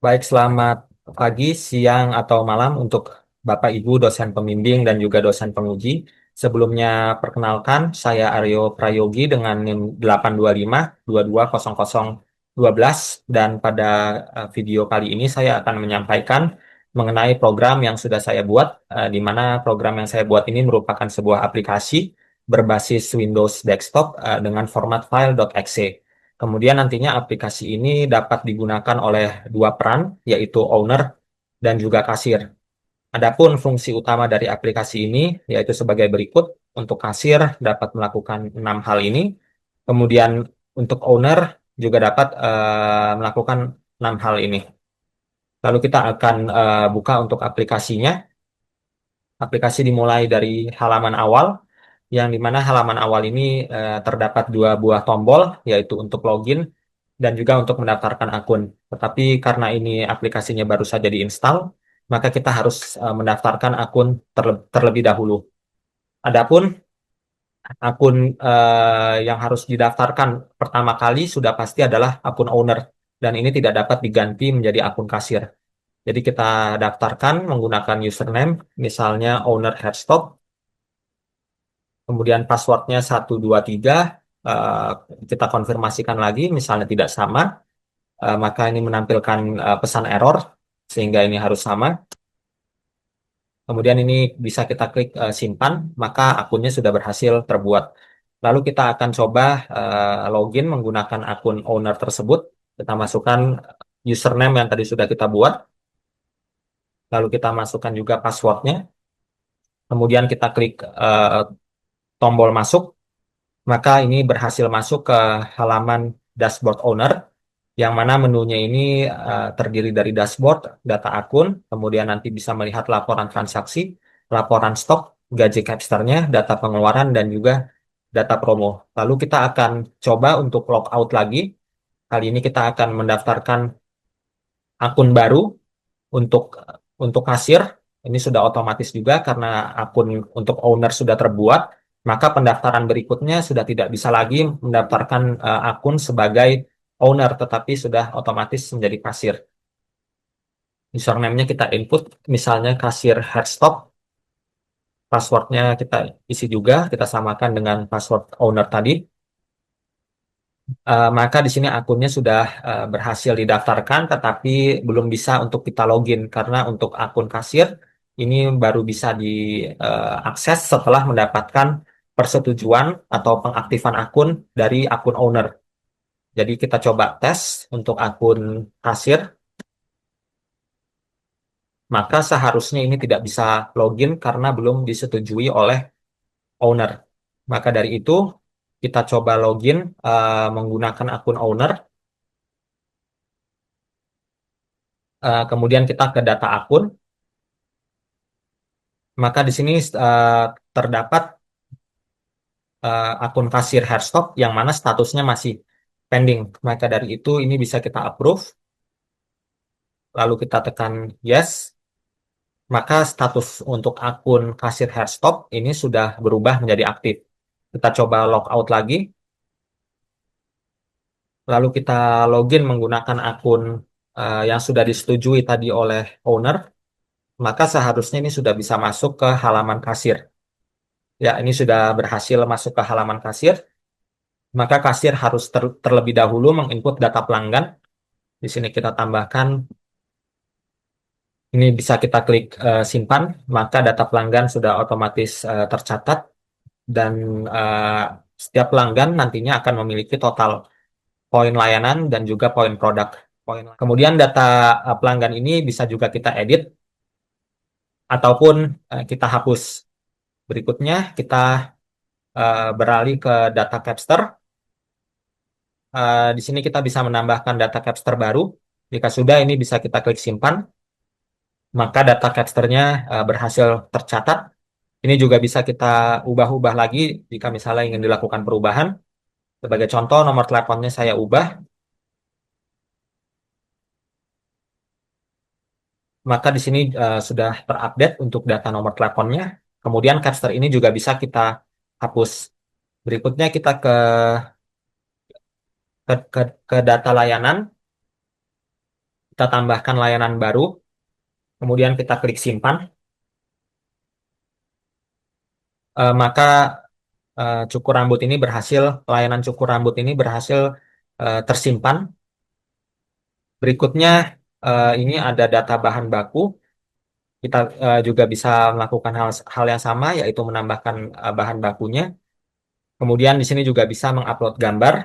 Baik, selamat pagi, siang, atau malam untuk Bapak Ibu dosen pembimbing dan juga dosen penguji. Sebelumnya perkenalkan, saya Aryo Prayogi dengan NIM 825-220012 dan pada video kali ini saya akan menyampaikan mengenai program yang sudah saya buat, di mana program yang saya buat ini merupakan sebuah aplikasi berbasis Windows Desktop dengan format file.exe. Kemudian nantinya aplikasi ini dapat digunakan oleh dua peran, yaitu owner dan juga kasir. Adapun fungsi utama dari aplikasi ini yaitu sebagai berikut. Untuk kasir dapat melakukan 6 hal ini. Kemudian untuk owner juga dapat melakukan 6 hal ini. Lalu kita akan buka untuk aplikasinya. Aplikasi dimulai dari halaman awal, yang dimana halaman awal ini terdapat dua buah tombol, yaitu untuk login dan juga untuk mendaftarkan akun. Tetapi karena ini aplikasinya baru saja diinstal, maka kita harus mendaftarkan akun terlebih dahulu. Adapun akun yang harus didaftarkan pertama kali sudah pasti adalah akun owner, dan ini tidak dapat diganti menjadi akun kasir. Jadi kita daftarkan menggunakan username, misalnya owner Headstop, kemudian passwordnya 123, eh, kita konfirmasikan lagi, misalnya tidak sama, maka ini menampilkan pesan error, sehingga ini harus sama. Kemudian ini bisa kita klik simpan, maka akunnya sudah berhasil terbuat. Lalu kita akan coba login menggunakan akun owner tersebut. Kita masukkan username yang tadi sudah kita buat, lalu kita masukkan juga passwordnya. Kemudian kita klik tombol masuk, maka ini berhasil masuk ke halaman dashboard owner, yang mana menunya ini terdiri dari dashboard, data akun, kemudian nanti bisa melihat laporan transaksi, laporan stok, gaji capsternya, data pengeluaran, dan juga data promo. Lalu kita akan coba untuk logout lagi. Kali ini kita akan mendaftarkan akun baru untuk kasir. Ini sudah otomatis juga karena akun untuk owner sudah terbuat, maka pendaftaran berikutnya sudah tidak bisa lagi mendaftarkan akun sebagai owner, tetapi sudah otomatis menjadi kasir. Username-nya kita input, misalnya kasir Headstop, passwordnya kita isi juga, kita samakan dengan password owner tadi. Maka di sini akunnya sudah berhasil didaftarkan, tetapi belum bisa untuk kita login karena untuk akun kasir ini baru bisa diakses setelah mendapatkan persetujuan atau pengaktifan akun dari akun owner. Jadi kita coba tes untuk akun kasir, maka seharusnya ini tidak bisa login karena belum disetujui oleh owner. Maka dari itu kita coba login menggunakan akun owner. Kemudian kita ke data akun, maka di sini terdapat akun kasir Hairstop yang mana statusnya masih pending. Maka dari itu ini bisa kita approve, lalu kita tekan yes, maka status untuk akun kasir Hairstop ini sudah berubah menjadi aktif. Kita coba logout lagi, lalu kita login menggunakan akun yang sudah disetujui tadi oleh owner, maka seharusnya ini sudah bisa masuk ke halaman kasir. Ya, ini sudah berhasil masuk ke halaman kasir. Maka kasir harus terlebih dahulu menginput data pelanggan. Di sini kita tambahkan, ini bisa kita klik simpan, maka data pelanggan sudah otomatis tercatat dan setiap pelanggan nantinya akan memiliki total poin layanan dan juga poin produk. Kemudian data pelanggan ini bisa juga kita edit ataupun kita hapus. Berikutnya kita beralih ke data capster. Di sini kita bisa menambahkan data capster baru. Jika sudah, ini bisa kita klik simpan. Maka data capsternya berhasil tercatat. Ini juga bisa kita ubah-ubah lagi jika misalnya ingin dilakukan perubahan. Sebagai contoh, nomor teleponnya saya ubah. Maka di sini sudah terupdate untuk data nomor teleponnya. Kemudian capster ini juga bisa kita hapus. Berikutnya kita ke data layanan. kita tambahkan layanan baru, kemudian kita klik simpan, maka cukur rambut ini berhasil, layanan cukur rambut ini berhasil tersimpan. Berikutnya, ini ada data bahan baku. Kita juga bisa melakukan hal hal yang sama, yaitu menambahkan bahan bakunya. Kemudian di sini juga bisa mengupload gambar.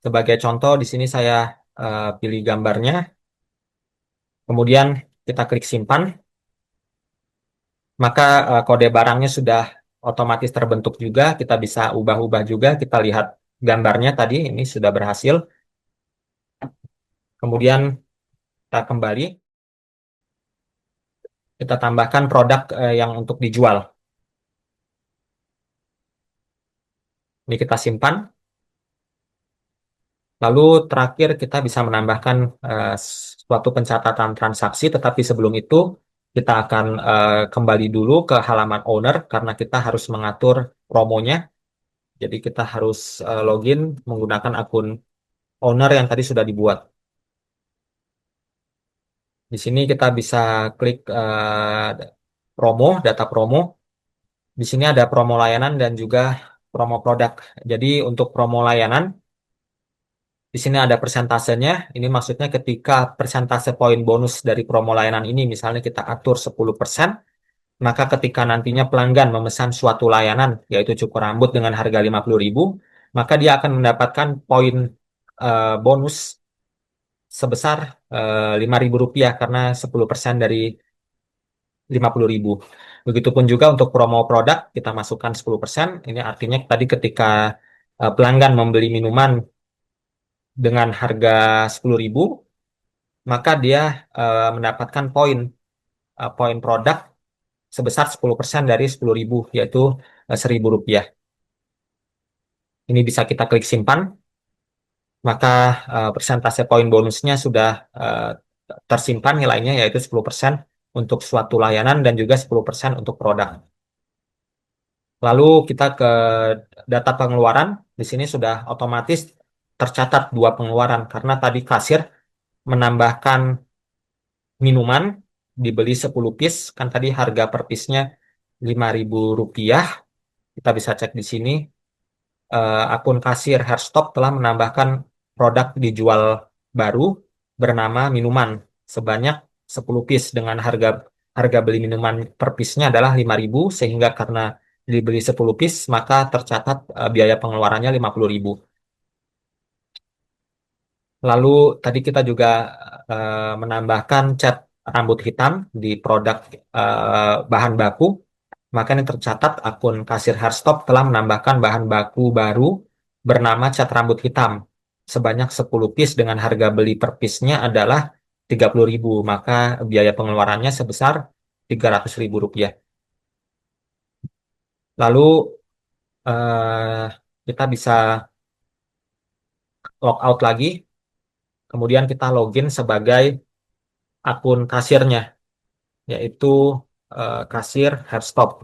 Sebagai contoh, di sini saya pilih gambarnya. Kemudian kita klik simpan, maka kode barangnya sudah otomatis terbentuk juga. Kita bisa ubah-ubah juga. Kita lihat gambarnya tadi, ini sudah berhasil. Kemudian kita kembali, kita tambahkan produk yang untuk dijual. Ini kita simpan. Lalu terakhir kita bisa menambahkan suatu pencatatan transaksi, tetapi sebelum itu kita akan kembali dulu ke halaman owner karena kita harus mengatur promonya. Jadi kita harus login menggunakan akun owner yang tadi sudah dibuat. Di sini kita bisa klik promo, data promo. Di sini ada promo layanan dan juga promo produk. Jadi untuk promo layanan, di sini ada persentasenya. Ini maksudnya ketika persentase poin bonus dari promo layanan ini misalnya kita atur 10%, maka ketika nantinya pelanggan memesan suatu layanan, yaitu cukur rambut dengan harga 50.000, maka dia akan mendapatkan poin bonus sebesar Rp5.000 karena 10% dari 50.000. Begitupun juga untuk promo produk, kita masukkan 10%. Ini artinya tadi ketika pelanggan membeli minuman dengan harga 10.000, maka dia mendapatkan poin produk sebesar 10% dari 10.000, yaitu Rp1.000. Ini bisa kita klik simpan, maka persentase poin bonusnya sudah eh, tersimpan nilainya, yaitu 10% untuk suatu layanan dan juga 10% untuk produk. Lalu kita ke data pengeluaran. Di sini sudah otomatis tercatat dua pengeluaran karena tadi kasir menambahkan minuman dibeli 10 piece, kan tadi harga per piece-nya Rp5.000. Kita bisa cek di sini. Akun kasir Hairstop telah menambahkan produk dijual baru bernama minuman sebanyak 10 piece dengan harga harga beli minuman per piece-nya adalah 5.000, sehingga karena dibeli 10 piece maka tercatat biaya pengeluarannya 50.000. Lalu tadi kita juga menambahkan cat rambut hitam di produk bahan baku. Maka ini tercatat akun kasir Hairstop telah menambahkan bahan baku baru bernama cat rambut hitam sebanyak 10 piece dengan harga beli per piece-nya adalah 30.000. Maka biaya pengeluarannya sebesar Rp300.000. Lalu kita bisa log out lagi, kemudian kita login sebagai akun kasirnya, yaitu kasir Hairstop.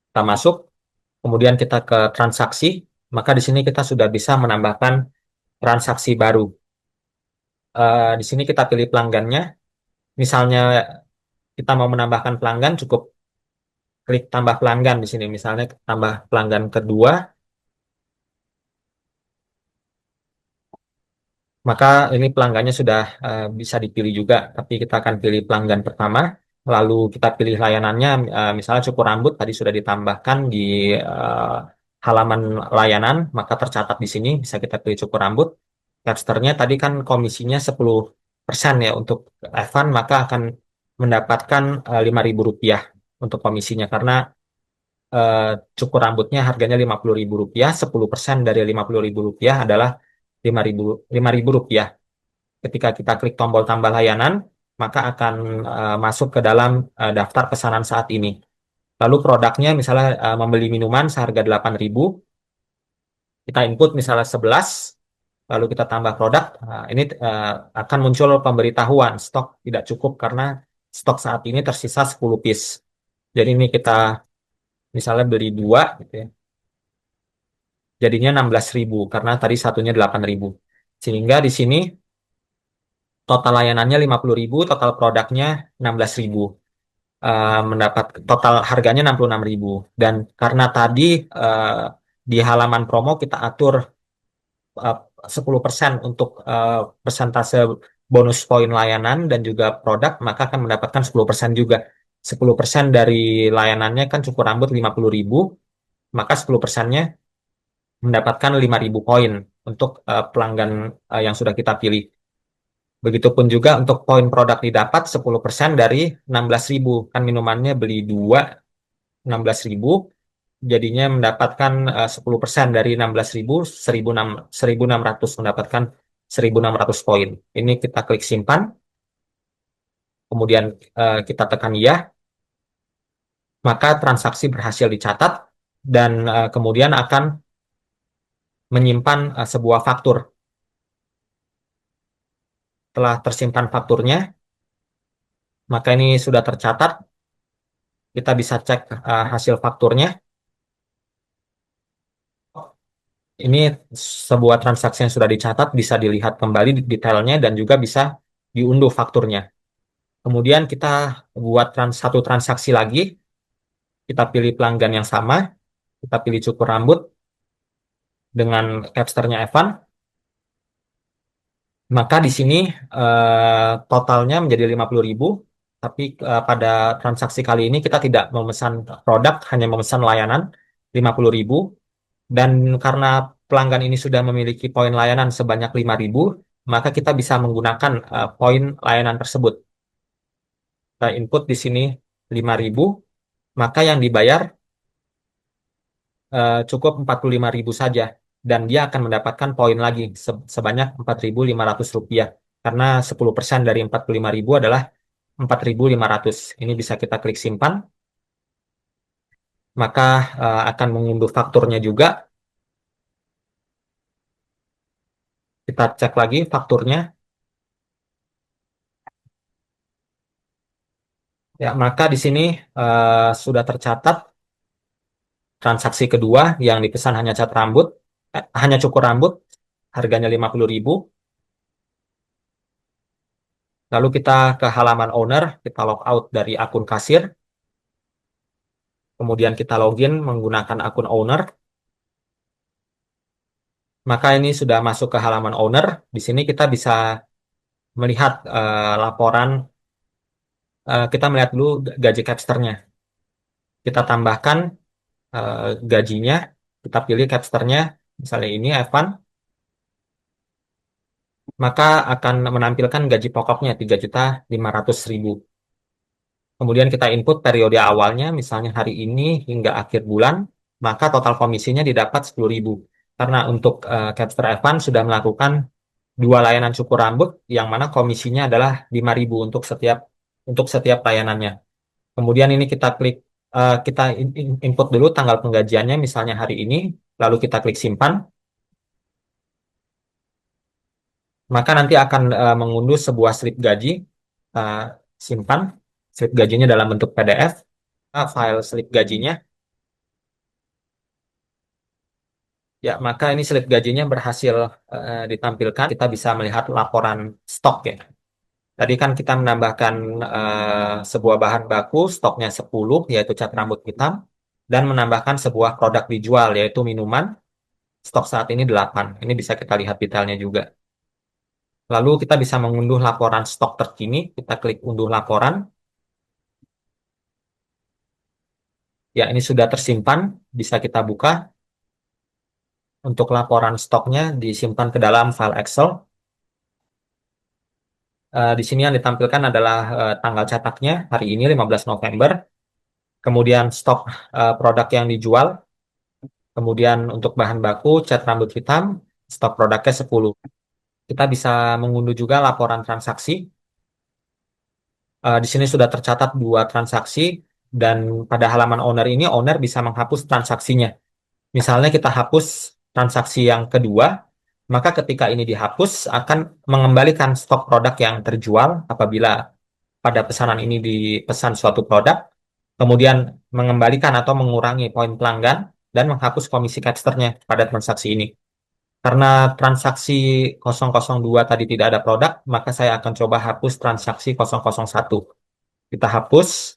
Kita masuk, kemudian kita ke transaksi, maka di sini kita sudah bisa menambahkan transaksi baru. Di sini kita pilih pelanggannya. Misalnya kita mau menambahkan pelanggan, cukup klik tambah pelanggan di sini. Misalnya tambah pelanggan kedua, maka ini pelanggannya sudah bisa dipilih juga. Tapi kita akan pilih pelanggan pertama, lalu kita pilih layanannya. Misalnya cukur rambut tadi sudah ditambahkan di halaman layanan, maka tercatat di sini. Bisa kita pilih cukur rambut. Capsternya tadi kan komisinya 10% ya untuk Evan, maka akan mendapatkan Rp5.000 untuk komisinya karena eh, cukur rambutnya harganya Rp50.000, 10% dari Rp50.000 adalah Rp5.000. Ketika kita klik tombol tambah layanan, maka akan masuk ke dalam daftar pesanan saat ini. Lalu produknya misalnya membeli minuman seharga 8.000, kita input misalnya 11, lalu kita tambah produk. Nah, ini akan muncul pemberitahuan stok tidak cukup karena stok saat ini tersisa 10 piece. Jadi ini kita misalnya beli dua, gitu ya. Jadinya 16.000 karena tadi satunya 8.000. Sehingga di sini total layanannya 50.000, total produknya 16.000. Mendapat total harganya 66.000. Dan karena tadi eh, di halaman promo kita atur eh, 10% untuk persentase bonus poin layanan dan juga produk, maka akan mendapatkan 10% juga. 10% dari layanannya kan cukur rambut 50.000, maka 10%-nya mendapatkan 5.000 poin untuk pelanggan yang sudah kita pilih. Begitupun juga untuk poin produk didapat 10% dari 16.000. Kan minumannya beli 2, 16.000. Jadinya mendapatkan 10% dari 16.000, 1.600 mendapatkan 1.600 poin. Ini kita klik simpan, kemudian kita tekan ya, maka transaksi berhasil dicatat dan kemudian akan menyimpan sebuah faktur. Setelah tersimpan fakturnya, maka ini sudah tercatat. Kita bisa cek hasil fakturnya. Ini sebuah transaksi yang sudah dicatat, bisa dilihat kembali detailnya dan juga bisa diunduh fakturnya. Kemudian kita buat satu transaksi lagi, kita pilih pelanggan yang sama, kita pilih cukur rambut dengan capsternya Evan, maka di sini totalnya menjadi 50.000, tapi pada transaksi kali ini kita tidak memesan produk, hanya memesan layanan 50.000, dan karena pelanggan ini sudah memiliki poin layanan sebanyak 5.000, maka kita bisa menggunakan poin layanan tersebut. Kita input di sini 5.000, maka yang dibayar cukup 45.000 saja dan dia akan mendapatkan poin lagi sebanyak 4.500 rupiah karena 10% dari 45.000 adalah 4.500. Ini bisa kita klik simpan, maka akan mengunduh fakturnya juga. Kita cek lagi fakturnya. Ya, maka di sini sudah tercatat transaksi kedua yang dipesan hanya cat rambut, hanya cukur rambut, harganya 50.000. Lalu kita ke halaman owner, kita log out dari akun kasir, kemudian kita login menggunakan akun owner, maka ini sudah masuk ke halaman owner. Di sini kita bisa melihat laporan, kita melihat dulu gaji capsternya. Kita tambahkan gajinya, kita pilih capsternya, misalnya ini Evan, maka akan menampilkan gaji pokoknya 3.500.000. Kemudian kita input periode awalnya, misalnya hari ini hingga akhir bulan, maka total komisinya didapat 10.000. Karena untuk Capster Evan sudah melakukan 2 layanan cukur rambut, yang mana komisinya adalah 5.000 untuk setiap layanannya. Kemudian ini kita klik, kita input dulu tanggal penggajiannya, misalnya hari ini, lalu kita klik simpan, maka nanti akan mengunduh sebuah slip gaji, uh, simpan, slip gajinya dalam bentuk PDF, file slip gajinya. Ya, maka ini slip gajinya berhasil ditampilkan. Kita bisa melihat laporan stok ya. Tadi kan kita menambahkan sebuah bahan baku, stoknya 10, yaitu cat rambut hitam, dan menambahkan sebuah produk dijual, yaitu minuman, stok saat ini 8. Ini bisa kita lihat detailnya juga. Lalu kita bisa mengunduh laporan stok terkini, kita klik unduh laporan. Ya, ini sudah tersimpan, bisa kita buka. Untuk laporan stoknya disimpan ke dalam file Excel. Di sini yang ditampilkan adalah tanggal cetaknya, hari ini 15 November. Kemudian stok produk yang dijual. Kemudian untuk bahan baku, cat rambut hitam, stok produknya 10. Kita bisa mengunduh juga laporan transaksi. Di sini sudah tercatat 2 transaksi, dan pada halaman owner ini, owner bisa menghapus transaksinya. Misalnya kita hapus transaksi yang kedua, maka ketika ini dihapus akan mengembalikan stok produk yang terjual apabila pada pesanan ini dipesan suatu produk, kemudian mengembalikan atau mengurangi poin pelanggan dan menghapus komisi capsternya pada transaksi ini. Karena transaksi 002 tadi tidak ada produk, maka saya akan coba hapus transaksi 001. Kita hapus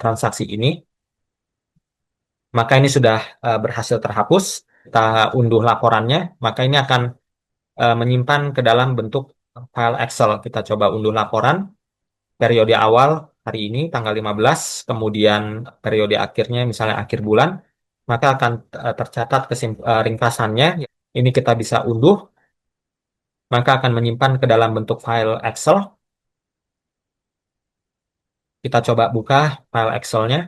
transaksi ini, maka ini sudah berhasil terhapus. Kita unduh laporannya, maka ini akan menyimpan ke dalam bentuk file Excel. Kita coba unduh laporan periode awal hari ini tanggal 15, kemudian periode akhirnya misalnya akhir bulan, maka akan tercatat ringkasannya. Ini kita bisa unduh, maka akan menyimpan ke dalam bentuk file Excel. Kita coba buka file Excelnya.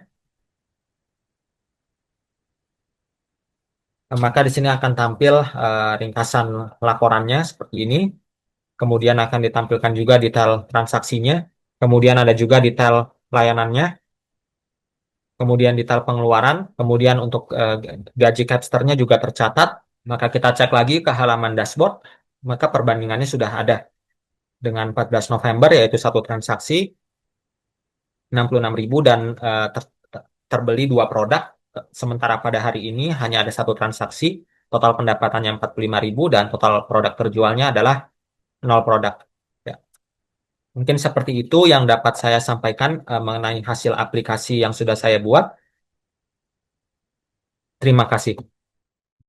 Maka di sini akan tampil ringkasan laporannya seperti ini. Kemudian akan ditampilkan juga detail transaksinya. Kemudian ada juga detail layanannya. Kemudian detail pengeluaran. Kemudian untuk gaji capsternya juga tercatat. Maka kita cek lagi ke halaman dashboard. Maka perbandingannya sudah ada dengan 14 November, yaitu satu transaksi 66.000 dan terbeli dua produk. Sementara pada hari ini hanya ada satu transaksi, total pendapatannya 45.000 dan total produk terjualnya adalah nol produk. Ya, mungkin seperti itu yang dapat saya sampaikan mengenai hasil aplikasi yang sudah saya buat. Terima kasih.